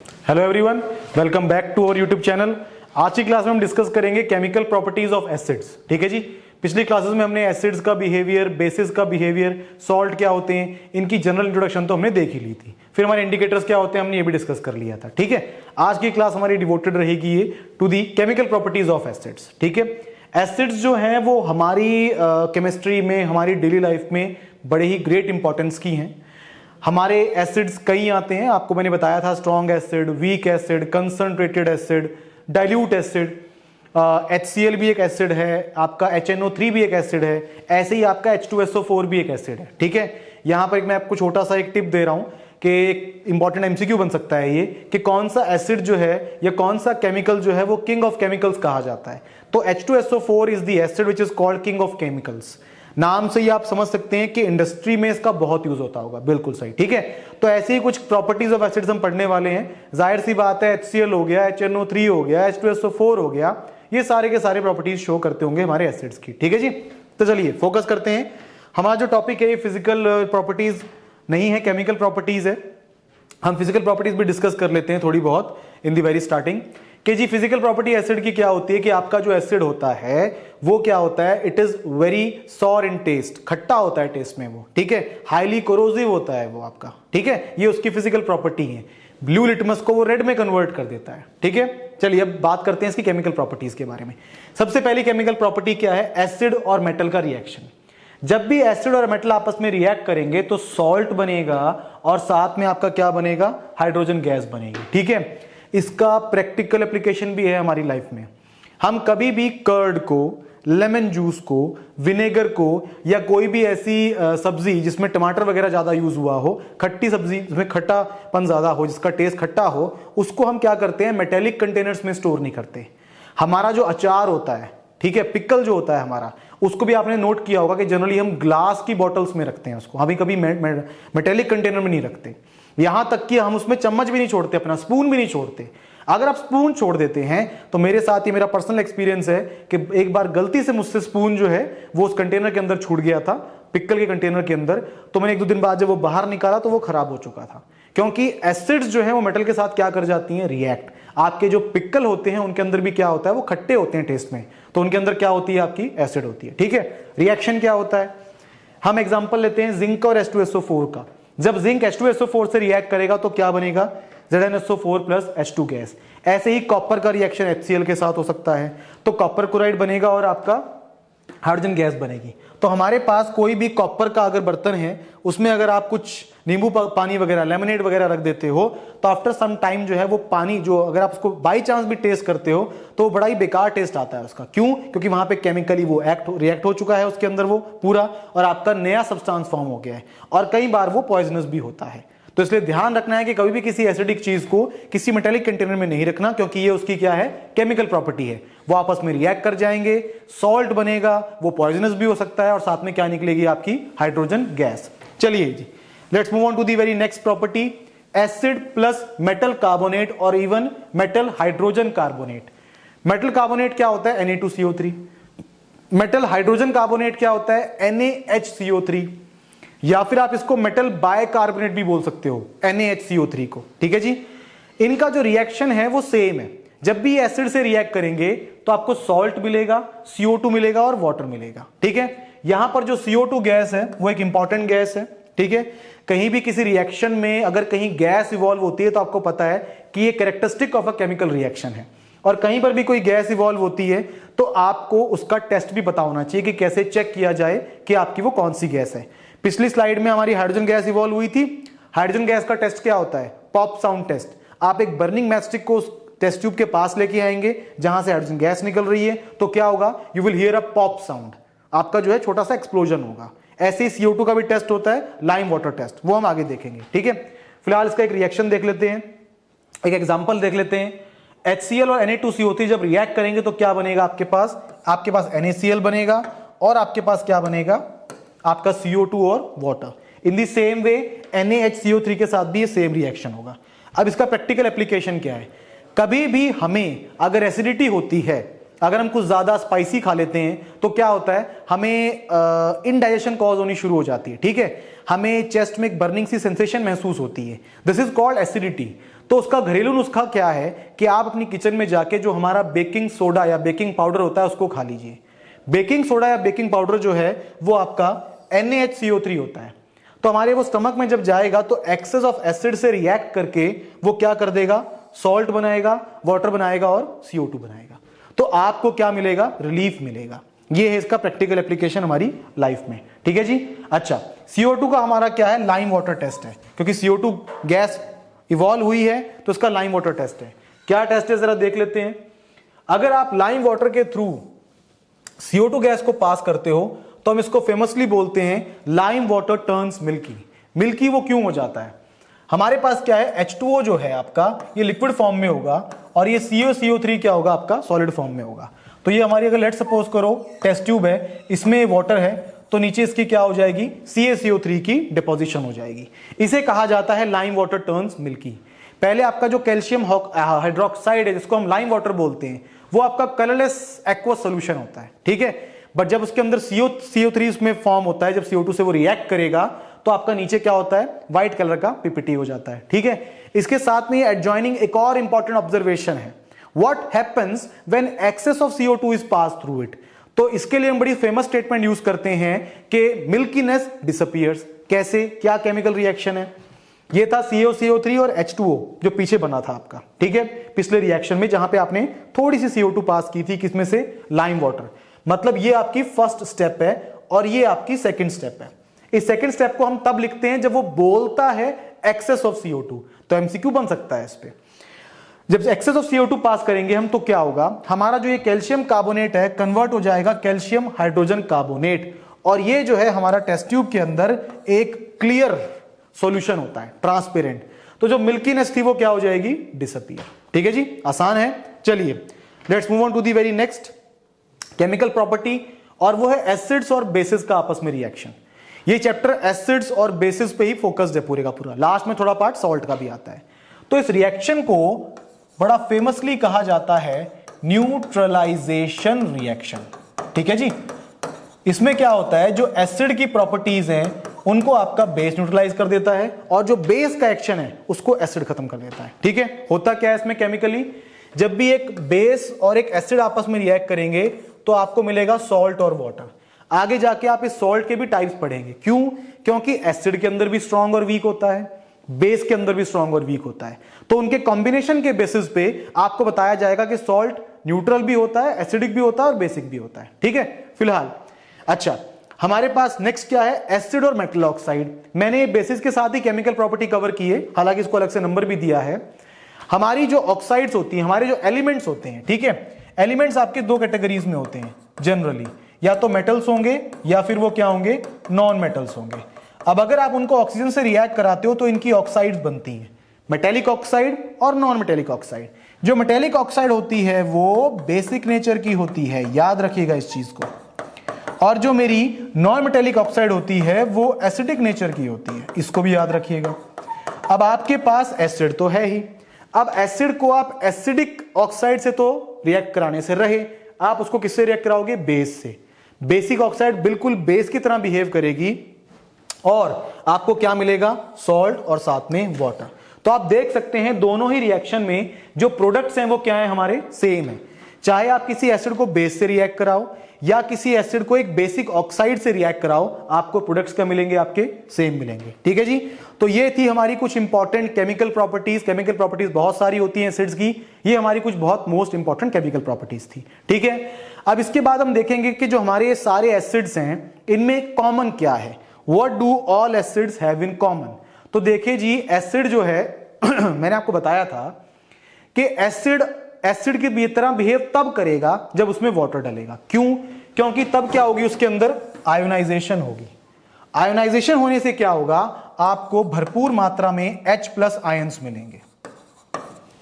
Hello everyone, welcome back to our YouTube channel. आज की class में हम डिस्कस करेंगे केमिकल प्रॉपर्टीज ऑफ एसिड्स। ठीक है जी। पिछली क्लासेस में हमने एसिड्स का बिहेवियर, बेसिस का बिहेवियर, सॉल्ट क्या होते हैं, इनकी जनरल इंट्रोडक्शन तो हमने देख ही ली थी। फिर हमारे इंडिकेटर्स क्या होते हैं, हमने ये भी डिस्कस कर लिया था। ठीक है। आज की क्लास हमारी डिवोटेड रहेगी ये to the chemical properties of acids. ठीक है। एसिड्स जो हैं वो हमारी केमिस्ट्री में, हमारी डेली लाइफ में बड़े ही ग्रेट इंपॉर्टेंस की हैं। हमारे एसिड्स कई आते हैं, आपको मैंने बताया था, strong acid, weak acid, concentrated acid, dilute acid, HCl भी एक एसिड है, आपका HNO3 भी एक एसिड है, ऐसे ही आपका H2SO4 भी एक एसिड है। ठीक है। यहां पर मैं आपको छोटा सा एक टिप दे रहा हूं कि एक इंपॉर्टेंट एमसीक्यू बन सकता है ये, कि कौन सा एसिड जो है या कौन सा केमिकल जो है वो किंग ऑफ केमिकल्स कहा जाता है। तो H2SO4 is the acid which is called king of chemicals. नाम से ही आप समझ सकते हैं कि इंडस्ट्री में इसका बहुत यूज होता होगा। बिल्कुल सही। ठीक है। तो ऐसे ही कुछ प्रॉपर्टीज ऑफ एसिड्स हम पढ़ने वाले हैं। जाहिर सी बात है, HCl हो गया, HNO3 हो गया, H2SO4 हो गया, ये सारे के सारे प्रॉपर्टीज शो करते होंगे हमारे एसिड्स की। ठीक है जी। तो चलिए फोकस करते हैं। हमारा जो टॉपिक है ये फिजिकल प्रॉपर्टीज नहीं है, केमिकल प्रॉपर्टीज है। हम फिजिकल प्रॉपर्टीज भी डिस्कस कर लेते हैं थोड़ी बहुत इन दी वेरी स्टार्टिंग, कि जी फिजिकल प्रॉपर्टी एसिड की क्या होती है, कि आपका जो एसिड होता है वो क्या होता है, it is very sour in taste, खट्टा होता है टेस्ट में वो। ठीक है। हाईली कोरोसिव होता है वो आपका। ठीक है। ये उसकी फिजिकल प्रॉपर्टी है। ब्लू लिटमस को वो रेड में कन्वर्ट कर देता है। ठीक है। चलिए अब बात करते हैं इसकी केमिकल प्रॉपर्टीज के बारे में। सबसे पहली केमिकल प्रॉपर्टी क्या है, एसिड और मेटल का रिएक्शन। जब भी एसिड और मेटल आपस में रिएक्ट करेंगे तो सॉल्ट बनेगा और साथ में आपका क्या बनेगा, हाइड्रोजन गैस बनेगी। ठीक है। इसका प्रैक्टिकल एप्लीकेशन भी है हमारी लाइफ में। हम कभी भी कर्ड को, लेमन जूस को, विनेगर को, या कोई भी ऐसी सब्जी जिसमें टमाटर वगैरह ज्यादा यूज हुआ हो, खट्टी सब्जी जिसमें खट्टापन ज्यादा हो, जिसका टेस्ट खट्टा हो, उसको हम क्या करते हैं, मेटेलिक कंटेनर्स में स्टोर नहीं करते। हमारा जो अचार होता है, ठीक है, पिकल जो होता है हमारा, उसको भी आपने नोट किया होगा कि जनरली हम ग्लास की बॉटल्स में रखते हैं उसको, अभी कभी मेटेलिक कंटेनर में नहीं रखते। यहां तक कि हम उसमें चम्मच भी नहीं छोड़ते, अपना स्पून भी नहीं छोड़ते। अगर आप स्पून छोड़ देते हैं तो मेरे साथ ही मेरा पर्सनल एक्सपीरियंस है कि एक बार गलती से मुझसे स्पून जो है वो उस कंटेनर के अंदर छूट गया था, पिकल के कंटेनर के अंदर। तो मैंने 1-2 दिन बाद जब वो बाहर निकाला तो वो खराब हो चुका था, क्योंकि एसिड्स जो है वो मेटल के साथ क्या कर जाती हैं, रिएक्ट। आपके जो पिकल होते हैं उनके अंदर भी क्या होता है, वो खट्टे होते हैं टेस्ट में, तो उनके अंदर क्या होती है, आपकी एसिड होती है। ठीक है। रिएक्शन क्या होता है, हम एग्जांपल लेते हैं जिंक और H2SO4 का। जब जिंक H2SO4 से रिएक्ट करेगा तो क्या बनेगा, ZnSO4 प्लस H2 गैस। ऐसे ही कॉपर का रिएक्शन HCl के साथ हो सकता है, तो कॉपर क्लोराइड बनेगा और आपका हाइड्रोजन गैस बनेगी। तो हमारे पास कोई भी कॉपर का अगर बर्तन है, उसमें अगर आप कुछ नींबू पानी वगैरह, लेमनेड वगैरह रख देते हो, तो आफ्टर सम टाइम जो है वो पानी जो, अगर आप उसको बाई चांस भी टेस्ट करते हो तो बड़ा ही बेकार टेस्ट आता है उसका। क्यों? क्योंकि वहां पे केमिकली वो रिएक्ट हो चुका है उसके अंदर वो पूरा, और आपका नया सब्सटेंस फॉर्म हो गया है, और कई बार वो पॉइजनस भी होता है। तो इसलिए ध्यान रखना है कि कभी भी किसी एसिडिक चीज को किसी मेटेलिक कंटेनर में नहीं रखना, क्योंकि ये उसकी क्या है, केमिकल प्रॉपर्टी है। वो आपस में रिएक्ट कर जाएंगे, सॉल्ट बनेगा, वो पॉइजनस भी हो सकता है, और साथ में क्या निकलेगी, आपकी हाइड्रोजन गैस। चलिए जी, let's move on to the very next property, acid plus metal carbonate और even metal hydrogen carbonate. Metal carbonate क्या होता है, Na2CO3। मेटल हाइड्रोजन कार्बोनेट क्या होता है, NaHCO3, या फिर आप इसको मेटल बाइकार्बोनेट भी बोल सकते हो, NaHCO3 को। ठीक है जी। इनका जो रिएक्शन है वो सेम है। जब भी एसिड से रिएक्ट करेंगे तो आपको सॉल्ट मिलेगा, CO2 मिलेगा और वाटर मिलेगा। ठीक है। यहां पर जो CO2 गैस है वो एक इंपॉर्टेंट गैस है। ठीक है। कहीं भी किसी रिएक्शन में अगर कहीं गैस इवॉल्व होती है तो आपको पता है कि ये characteristic of a chemical reaction है, और कहीं पर भी कोई गैस इवॉल्व होती है तो आपको उसका टेस्ट भी पता होना चाहिए कि कैसे चेक किया जाए कि आपकी वो कौन सी गैस है। पिछली स्लाइड में हमारी हाइड्रोजन गैस इवॉल्व हुई थी। हाइड्रोजन गैस का टेस्ट क्या होता है, पॉप साउंड टेस्ट। आप एक बर्निंग मैचस्टिक को टेस्ट ट्यूब के पास लेके आएंगे जहां से हाइड्रोजन गैस निकल रही है, तो क्या होगा, you will hear a pop sound, आपका जो है छोटा सा एक्सप्लोजन होगा। ऐसे ही CO2 का भी टेस्ट होता है, लाइम वाटर टेस्ट, वो हम आगे देखेंगे। ठीक है। फिलहाल इसका एक रिएक्शन देख लेते हैं, एक एग्जांपल देख लेते हैं। HCl और Na2CO3 जब रिएक्ट करेंगे तो क्या बनेगा, आपके पास NaCl बनेगा, और आपके पास क्या बनेगा, आपका CO2 और water. In the same way NaHCO3 के साथ भी ये सेम रिएक्शन होगा। अब इसका प्रैक्टिकल एप्लीकेशन क्या है, कभी भी हमें अगर एसिडिटी होती है, अगर हम कुछ ज्यादा स्पाइसी खा लेते हैं तो क्या होता है, हमें इनडाइजेशन कॉज होनी शुरू हो जाती है। ठीक है। हमें चेस्ट में एक बर्निंग सी सेंसेशन महसूस होती है, दिस इज कॉल्ड एसिडिटी। तो उसका घरेलू नुस्खा क्या है कि आप अपनी किचन में जाके जो हमारा बेकिंग सोडा या बेकिंग पाउडर होता है उसको खा लीजिए। बेकिंग सोडा या बेकिंग पाउडर जो है वो आपका NaHCO3 होता है। तो हमारे वो स्टमक में जब जाएगा तो एक्सेस ऑफ एसिड से रिएक्ट करके वो क्या कर देगा, सॉल्ट बनाएगा, वाटर बनाएगा और CO2 बनाएगा। तो आपको क्या मिलेगा, रिलीफ मिलेगा। ये है इसका प्रैक्टिकल एप्लीकेशन हमारी लाइफ में। ठीक है जी। अच्छा, CO2 का हमारा क्या है, लाइम वाटर टेस्ट है, क्योंकि CO2 गैस इवॉल्व हुई है तो इसका लाइम वाटर टेस्ट है। क्या टेस्ट है जरा देख लेते हैं। अगर आप लाइम वाटर के थ्रू CO2 गैस को पास करते हो तो हम इसको फेमसली बोलते हैं lime water turns milky. Milky वो क्यों हो जाता है, हमारे पास क्या है, H2O जो है आपका ये लिक्विड फॉर्म में होगा और ये CO3 क्या होगा आपका, सॉलिड फॉर्म में होगा। तो ये हमारी अगर लेट सपोज करो टेस्ट ट्यूब है, इसमें वाटर है तो नीचे इसकी क्या हो जाएगी, CaCO3 की डिपोजिशन हो जाएगी। इसे कहा जाता है लाइम वाटर टर्न्स मिल्की। पहले आपका जो कैल्शियम हाइड्रोक्साइड है जिसको हम लाइम वाटर बोलते हैं वो आपका कलरलेस एक्वस सोल्यूशन होता है। ठीक है, बट जब उसके अंदर CO3 उसमें फॉर्म होता है, जब CO2 से वो रिएक्ट करेगा तो आपका नीचे क्या होता है, व्हाइट कलर का PPT हो जाता है। ठीक है, इसके साथ में एडजॉइनिंग एक और इंपॉर्टेंट ऑब्जर्वेशन है, what happens when excess of CO2 is pass through it. तो इसके लिए हम बड़ी फेमस स्टेटमेंट यूज करते हैं कि मिल्कीनेस डिसअपीयर्स। कैसे, क्या केमिकल रिएक्शन है, ये था CO3 और H2O जो पीछे बना था आपका। ठीक है, पिछले रिएक्शन में जहां पे आपने थोड़ी सी CO2 पास की थी, किसमें से, लाइम वाटर। मतलब ये आपकी फर्स्ट स्टेप है और ये आपकी सेकंड स्टेप है। इस सेकंड स्टेप को हम तब लिखते हैं जब वो बोलता है एक्सेस ऑफ CO2। तो MCQ बन सकता है इस पे। जब एक्सेस ऑफ CO2 पास करेंगे हम तो क्या होगा, हमारा जो ये कैल्शियम कार्बोनेट है कन्वर्ट हो जाएगा कैल्शियम हाइड्रोजन कार्बोनेट, और ये जो है हमारा टेस्ट ट्यूब के अंदर एक क्लियर सॉल्यूशन होता है, ट्रांसपेरेंट। तो जो मिल्कीनेस थी वो क्या हो जाएगी, डिसअपीयर। ठीक है जी, आसान है। चलिए let's move on to the very next chemical property, और वो है एसिड्स और बेसिस का आपस में रिएक्शन। ये चैप्टर एसिड्स और बेसिस पे ही फोकस्ड है पूरे का पूरा, लास्ट में थोड़ा पार्ट सॉल्ट का भी आता है। तो इस रिएक्शन को बड़ा फेमसली कहा जाता है न्यूट्रलाइजेशन रिएक्शन। ठीक है जी, इसमें क्या होता है, जो एसिड की प्रॉपर्टीज हैं उनको आपका बेस न्यूट्रलाइज कर देता है और जो बेस का एक्शन है उसको एसिड खत्म कर देता है। ठीक है, होता क्या है इसमें केमिकली, जब भी एक बेस और एक एसिड आपस में रिएक्ट करेंगे तो आपको मिलेगा सॉल्ट और वाटर। आगे जाके आप इस सॉल्ट के भी टाइप्स पढ़ेंगे। क्यों, क्योंकि एसिड के अंदर भी स्ट्रॉन्ग और वीक होता है, बेस के अंदर भी स्ट्रॉन्ग और वीक होता है। तो उनके कॉम्बिनेशन के बेसिस पे आपको बताया जाएगा कि सॉल्ट न्यूट्रल भी होता है, एसिडिक भी होता है और बेसिक भी होता है। ठीक है, फिलहाल अच्छा हमारे पास नेक्स्ट क्या है, एसिड और मेटल ऑक्साइड। मैंने बेसिस के साथ ही केमिकल प्रॉपर्टी कवर की है, हालांकि इसको अलग से नंबर भी दिया है। हमारी जो ऑक्साइड्स होती हैं, हमारे जो एलिमेंट्स होते हैं, ठीक है, एलिमेंट्स आपके दो कैटेगरीज में होते हैं जनरली, या तो मेटल्स होंगे या फिर वो क्या होंगे, नॉन मेटल्स होंगे। अब अगर आप उनको ऑक्सीजन से रिएक्ट कराते हो तो इनकी ऑक्साइड्स बनती हैं, मेटेलिक ऑक्साइड और नॉन मेटेलिक ऑक्साइड। जो मेटेलिक ऑक्साइड होती है वो बेसिक नेचर की होती है, याद रखिएगा इस चीज को, और जो मेरी नॉन मेटेलिक ऑक्साइड होती है वो एसिडिक नेचर की होती है, इसको भी याद रखिएगा। अब आपके पास एसिड तो है ही, अब एसिड को आप एसिडिक ऑक्साइड से तो रिएक्ट कराने से रहे, आप उसको किससे रिएक्ट कराओगे, बेस से। बेसिक ऑक्साइड बिल्कुल बेस की तरह बिहेव करेगी और आपको क्या मिलेगा, सॉल्ट और साथ में वाटर। तो आप देख सकते हैं दोनों ही रिएक्शन में जो प्रोडक्ट्स हैं वो क्या है, हमारे सेम है। चाहे आप किसी एसिड को बेस से रिएक्ट कराओ या किसी एसिड को एक बेसिक ऑक्साइड से रिएक्ट कराओ, आपको प्रोडक्ट्स क्या मिलेंगे, आपके सेम मिलेंगे। ठीक है जी, तो ये थी हमारी कुछ important chemical properties. Chemical properties बहुत सारी होती हैं एसिड्स की, ये हमारी कुछ बहुत मोस्ट इंपॉर्टेंट केमिकल प्रॉपर्टीज थी। ठीक है, अब इसके बाद हम देखेंगे कि जो हमारे सारे एसिड्स हैं इनमें कॉमन क्या है, what do all acids have in common. तो देखिए जी, एसिड जो है मैंने आपको बताया था कि एसिड की तरह बिहेव तब करेगा जब उसमें वाटर डलेगा। क्यों, क्योंकि तब क्या होगी, उसके अंदर आयोनाइजेशन होगी। आयोनाइजेशन होने से क्या होगा, आपको भरपूर मात्रा में H+ आयंस मिलेंगे।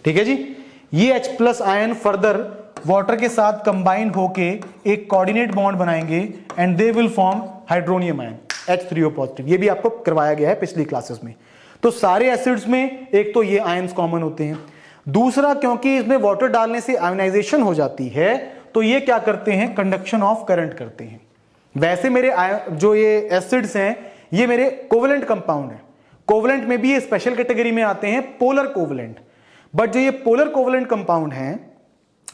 ठीक है जी, ये H+ आयन फर्दर वाटर के साथ कंबाइन होके एक कोऑर्डिनेट बॉन्ड बनाएंगे and they will form hydronium ion H3O+। ये भी आपको करवाया गया है पिछली क्लासेस में। तो सारे एसिड्स में एक तो ये आयंस कॉमन होते हैं, दूसरा क्योंकि इसमें वाटर डालने से आयोनाइजेशन हो जाती है तो ये क्या करते हैं, कंडक्शन ऑफ करंट करते हैं। वैसे मेरे जो ये एसिड्स हैं ये मेरे कोवेलेंट कंपाउंड हैं, कोवेलेंट में भी ये स्पेशल कैटेगरी में आते हैं, पोलर कोवेलेंट। बट जो ये पोलर कोवलेंट कंपाउंड हैं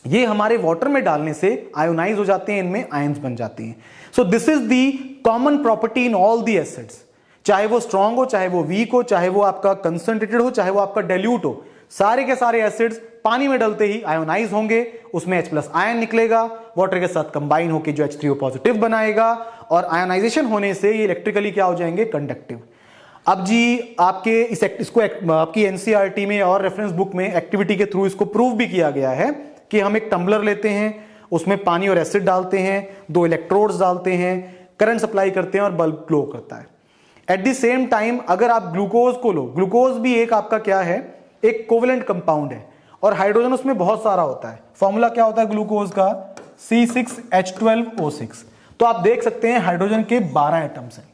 ये हमारे वाटर में डालने से आयोनाइज हो जाते हैं, इनमें आयंस बन जाते हैं। So this is the common property in all the acids, चाहे वो स्ट्रांग हो, चाहे वो वीक हो, चाहे वो आपका कंसंट्रेटेड हो, चाहे वो आपका डाइल्यूट हो, सारे के सारे एसिड्स पानी में डलते ही आयोनाइज होंगे, उसमें H+ आयन निकलेगा, वाटर के साथ कंबाइन होकर जो H3O पॉजिटिव बनाएगा, और आयोनाइजेशन होने से ये इलेक्ट्रिकली क्या हो जाएंगे, कंडक्टिव। अब जी आपके इसको आपकी एनसीईआरटी में और रेफरेंस बुक में एक्टिविटी के थ्रू इसको प्रूव भी किया गया है कि हम एक टम्बलर लेते हैं, उसमें पानी और एसिड डालते हैं, 2 इलेक्ट्रोड्स डालते हैं, करंट सप्लाई करते हैं और बल्ब ग्लो करता है। एट द सेम टाइम अगर आप ग्लूकोज को लो, ग्लूकोज भी एक आपका क्या है, एक कोवेलेंट कंपाउंड है और हाइड्रोजन उसमें बहुत सारा होता है। फॉर्मूला क्या होता है ग्लूकोज का, C6H12O6। तो आप देख सकते हैं हाइड्रोजन के 12 एटम्स हैं।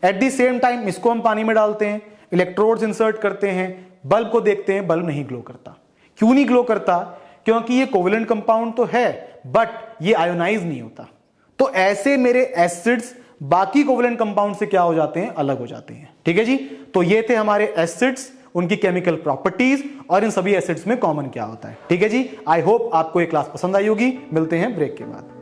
एट द सेम टाइम इसको हम पानी में डालते हैं, इलेक्ट्रोड्स इंसर्ट करते हैं, बल्ब को देखते हैं, बल्ब नहीं ग्लो करता। क्यों नहीं ग्लो करता? क्योंकि ये कोवेलेंट कंपाउंड तो है बट ये आयोनाइज नहीं होता। तो ऐसे मेरे एसिड्स बाकी कोवेलेंट कंपाउंड से क्या हो जाते हैं, अलग हो जाते हैं। ठीक है जी, तो ये थे हमारे एसिड्स, उनकी केमिकल प्रॉपर्टीज और इन सभी एसिड्स में कॉमन क्या होता है। ठीक है जी, आई होप आपको ये क्लास पसंद आई होगी। मिलते हैं ब्रेक के बाद।